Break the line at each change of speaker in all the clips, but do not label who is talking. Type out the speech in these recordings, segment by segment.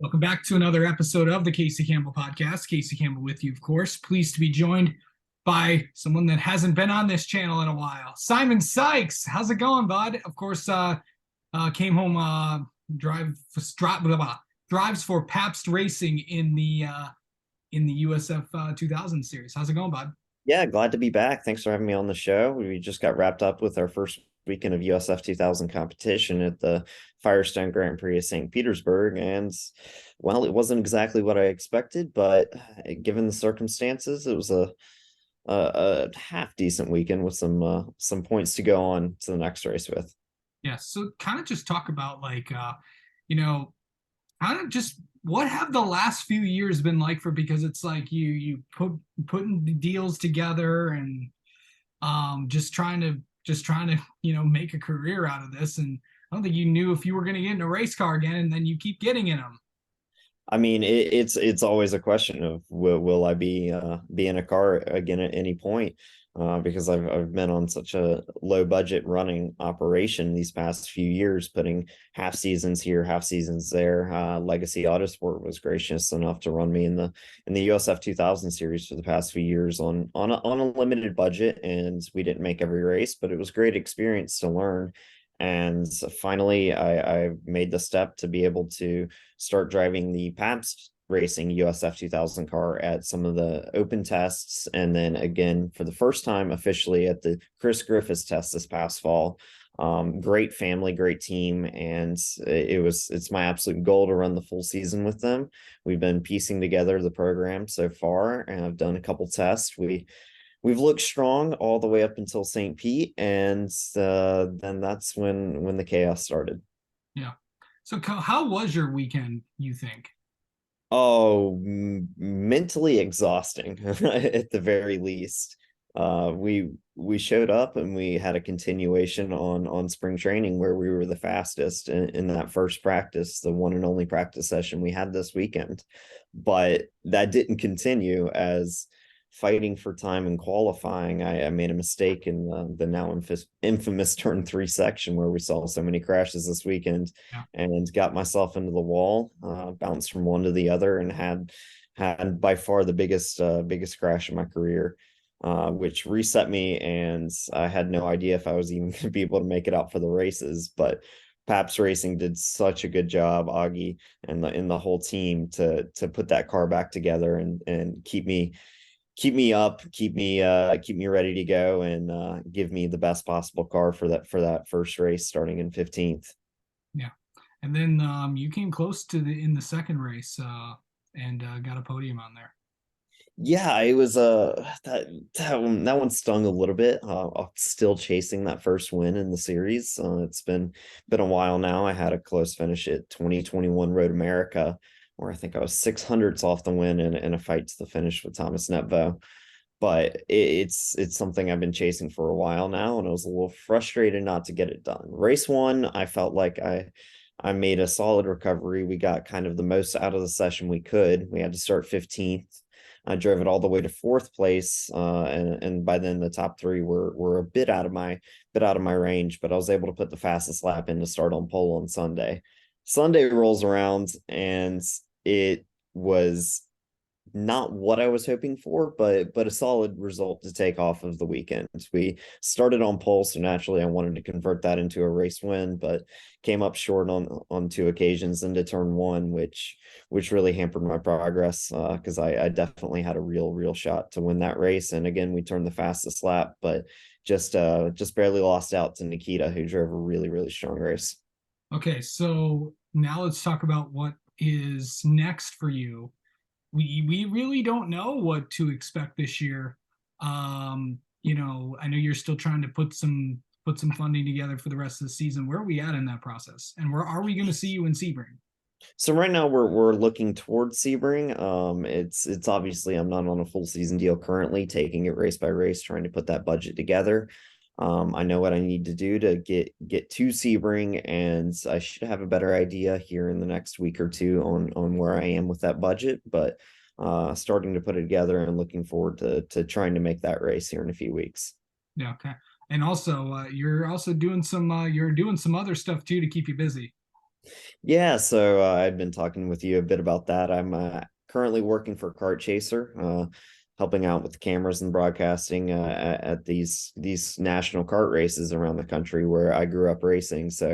Welcome back to another episode of the Casey Campbell Podcast. Casey Campbell with you, of course. Pleased to be joined by someone that hasn't been on this channel in a while. Simon Sikes, how's it going, bud? Of course, came home, drives for Pabst Racing in the USF 2000 series. How's it going, bud?
Yeah, glad to be back. Thanks for having me on the show. We just got wrapped up with our first weekend of USF 2000 competition at the Firestone Grand Prix of St. Petersburg. And, well, it wasn't exactly what I expected, but given the circumstances, it was a half decent weekend with some points to go on to the next race with.
Yeah, so kind of just talk about you know, kind of just what have the last few years been like for, because it's like you putting the deals together and just trying to make a career out of this. And I don't think you knew if you were going to get in a race car again, and then you keep getting in them.
I mean, it's always a question of will I be in a car again at any point? Because I've been on such a low budget running operation these past few years, putting half seasons here, half seasons there. Legacy Autosport was gracious enough to run me in the USF 2000 series for the past few years on a limited budget, and we didn't make every race, but it was great experience to learn. And finally, I made the step to be able to start driving the Pabst Racing USF 2000 car at some of the open tests. And then again, for the first time officially at the Chris Griffiths test this past fall. Great family, great team. And it's my absolute goal to run the full season with them. We've been piecing together the program so far, and I've done a couple tests. We've looked strong all the way up until St. Pete, and then that's when the chaos started.
Yeah. So how was your weekend, you think?
Oh, mentally exhausting at the very least. We showed up and we had a continuation on spring training where we were the fastest in that first practice, the one and only practice session we had this weekend. But that didn't continue, as fighting for time and qualifying, I made a mistake in the now infamous turn 3 section where we saw so many crashes this weekend,
Yeah.
and got myself into the wall, bounced from one to the other, and had by far the biggest crash in my career, which reset me, and I had no idea if I was even going to be able to make it out for the races. But Pabst Racing did such a good job, Augie and the whole team, to put that car back together and keep me up, keep me ready to go, and give me the best possible car for that first race starting in 15th.
Yeah. And then you came close to in the second race, and got a podium on there.
Yeah, it was that one stung a little bit. I'm still chasing that first win in the series. It's been a while now. I had a close finish at 2021 Road America, where I think I was 600ths off the win in a fight to the finish with Thomas Netvo. But it's something I've been chasing for a while now, and I was a little frustrated not to get it done. Race one, I felt like I made a solid recovery. We got kind of the most out of the session we could. We had to start 15th. I drove it all the way to 4th place, and by then the top 3 were a bit out of my range, but I was able to put the fastest lap in to start on pole on Sunday. Sunday rolls around, and it was not what I was hoping for, but a solid result to take off of the weekend. We started on pole, so naturally I wanted to convert that into a race win, but came up short on 2 occasions into turn 1, which really hampered my progress, because I definitely had a real shot to win that race. And again, we turned the fastest lap, but just barely lost out to Nikita, who drove a really strong race.
Okay, so now let's talk about what is next for you. We really don't know what to expect this year. I know you're still trying to put some funding together for the rest of the season. Where are we at in that process? And where are we going to see you in Sebring?
So right now we're looking towards Sebring. It's obviously I'm not on a full season deal currently, taking it race by race, trying to put that budget together. I know what I need to do to get to Sebring, and I should have a better idea here in the next week or two on where I am with that budget. But starting to put it together and looking forward to trying to make that race here in a few weeks.
Yeah, okay. And also, you're doing some other stuff too to keep you busy.
Yeah, so I've been talking with you a bit about that. I'm currently working for Kart Chaser, helping out with the cameras and broadcasting at these national kart races around the country where I grew up racing. So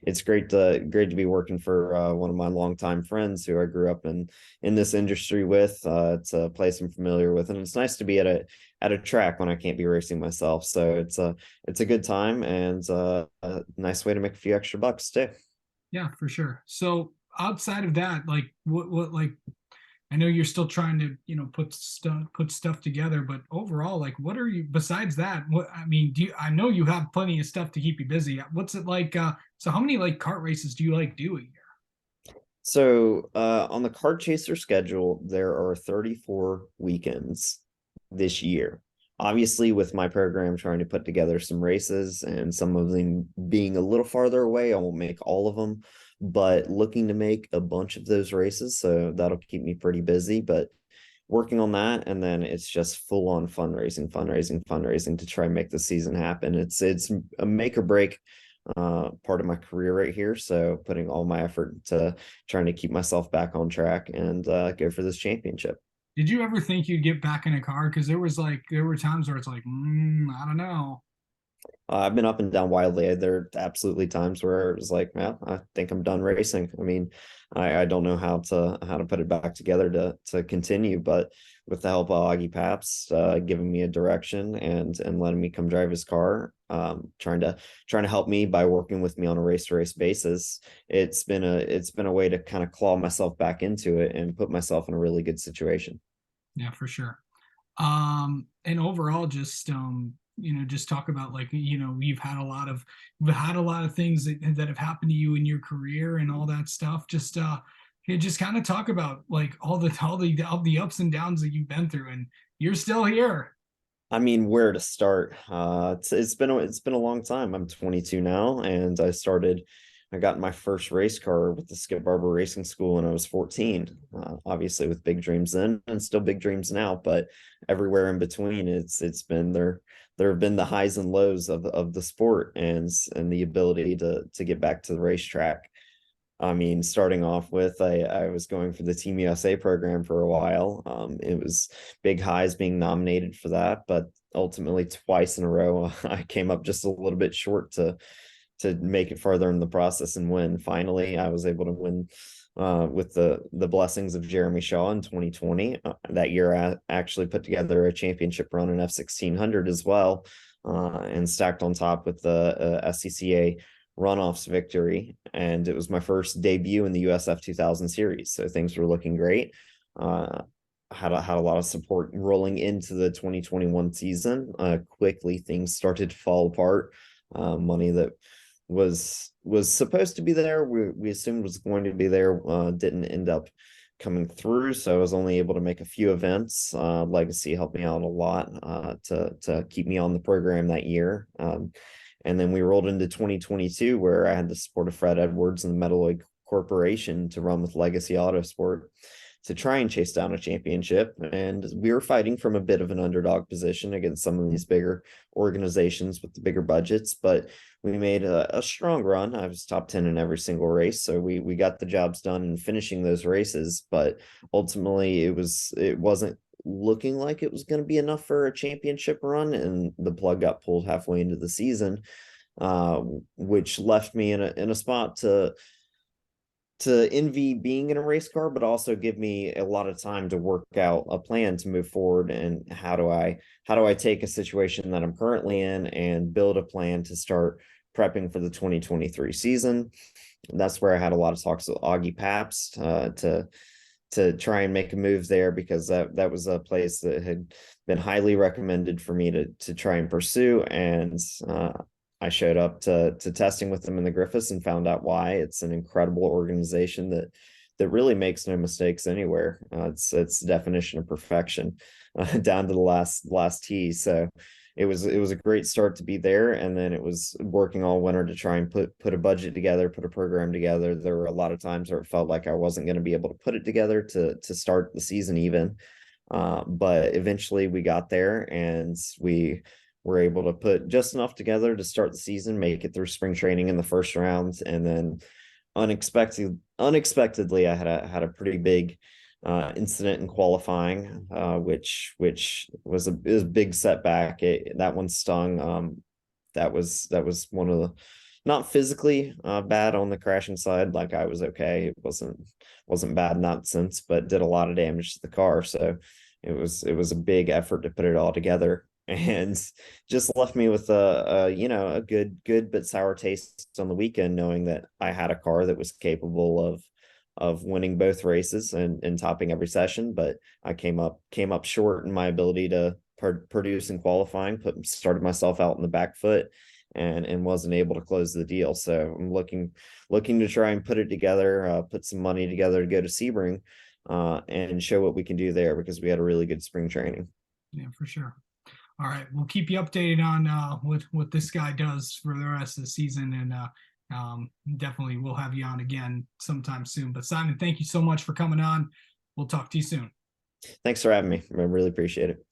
it's great to be working for one of my longtime friends who I grew up in this industry with. It's a place I'm familiar with, and it's nice to be at a track when I can't be racing myself. So it's a good time and a nice way to make a few extra bucks too.
Yeah, for sure. So outside of that, like what like I know you're still trying to, put stuff together, but overall, like what are you besides that? What I mean, do you I know you have plenty of stuff to keep you busy. What's it like so how many like kart races do you like doing?
So on the Card Chaser schedule, there are 34 weekends this year. Obviously, with my program trying to put together some races and some of them being a little farther away, I won't make all of them, but looking to make a bunch of those races. So that'll keep me pretty busy. But working on that, and then it's just full on fundraising to try and make the season happen. It's a make or break part of my career right here. So putting all my effort to trying to keep myself back on track and go for this championship.
Did you ever think you'd get back in a car? Because there were times where it's like, I don't know.
I've been up and down wildly. There are absolutely times where it was like, well, I think I'm done racing. I mean, I don't know how to put it back together to continue, but with the help of Augie Pabst, giving me a direction and letting me come drive his car, trying to help me by working with me on a race to race basis, it's been a way to kind of claw myself back into it and put myself in a really good situation.
Yeah, for sure. And overall, just just talk about like, you've had a lot of things that have happened to you in your career and all that stuff. Just kind of talk about like all the ups and downs that you've been through, and you're still here.
I mean, where to start? It's been a long time. I'm 22 now, and I got my first race car with the Skip Barber Racing School when I was 14. Obviously, with big dreams then, and still big dreams now. But everywhere in between, it's been there. There have been the highs and lows of the sport, and the ability to get back to the racetrack. I mean, starting off with, I was going for the Team USA program for a while. It was big highs being nominated for that, but ultimately twice in a row, I came up just a little bit short to make it further in the process and win. Finally, I was able to win with the blessings of Jeremy Shaw in 2020. That year, I actually put together a championship run in F1600 as well, and stacked on top with the SCCA runoffs victory, and it was my first debut in the USF 2000 series, so things were looking great. Had a lot of support rolling into the 2021 season. Quickly things started to fall apart. Money that was supposed to be there, we assumed was going to be there, didn't end up coming through, so I was only able to make a few events. Legacy helped me out a lot to keep me on the program that year. And then we rolled into 2022, where I had the support of Fred Edwards and the Metalloy Corporation to run with Legacy Autosport to try and chase down a championship. And we were fighting from a bit of an underdog position against some of these bigger organizations with the bigger budgets, but we made a strong run. I was top 10 in every single race. So we got the jobs done in finishing those races, but ultimately it wasn't looking like it was going to be enough for a championship run, and the plug got pulled halfway into the season, which left me in a spot to envy being in a race car, but also give me a lot of time to work out a plan to move forward. And how do I take a situation that I'm currently in and build a plan to start prepping for the 2023 season. And that's where I had a lot of talks with Augie Pabst to try and make a move there, because that was a place that had been highly recommended for me to try and pursue. And I showed up to testing with them in the Griffiths and found out why. It's an incredible organization that really makes no mistakes anywhere. It's the definition of perfection, down to the last T. So it was a great start to be there, and then it was working all winter to try and put a budget together, put a program together. There were a lot of times where it felt like I wasn't going to be able to put it together to start the season even. But eventually we got there, and we were able to put just enough together to start the season, make it through spring training in the first round, and then unexpectedly, I had a pretty big incident in qualifying, which was a big setback. That one stung. That was one of the, not physically bad on the crashing side. Like, I was okay. It wasn't bad in that sense, but did a lot of damage to the car. So it was a big effort to put it all together, and just left me with a good but sour taste on the weekend, knowing that I had a car that was capable of winning both races and topping every session, but I came up short in my ability to produce in qualifying, started myself out in the back foot, and wasn't able to close the deal. So I'm looking to try and put it together, put some money together to go to Sebring, and show what we can do there, because we had a really good spring training.
Yeah, for sure. All right, we'll keep you updated on what this guy does for the rest of the season, and definitely we'll have you on again sometime soon. But Simon, thank you so much for coming on. We'll talk to you soon.
Thanks for having me. I really appreciate it.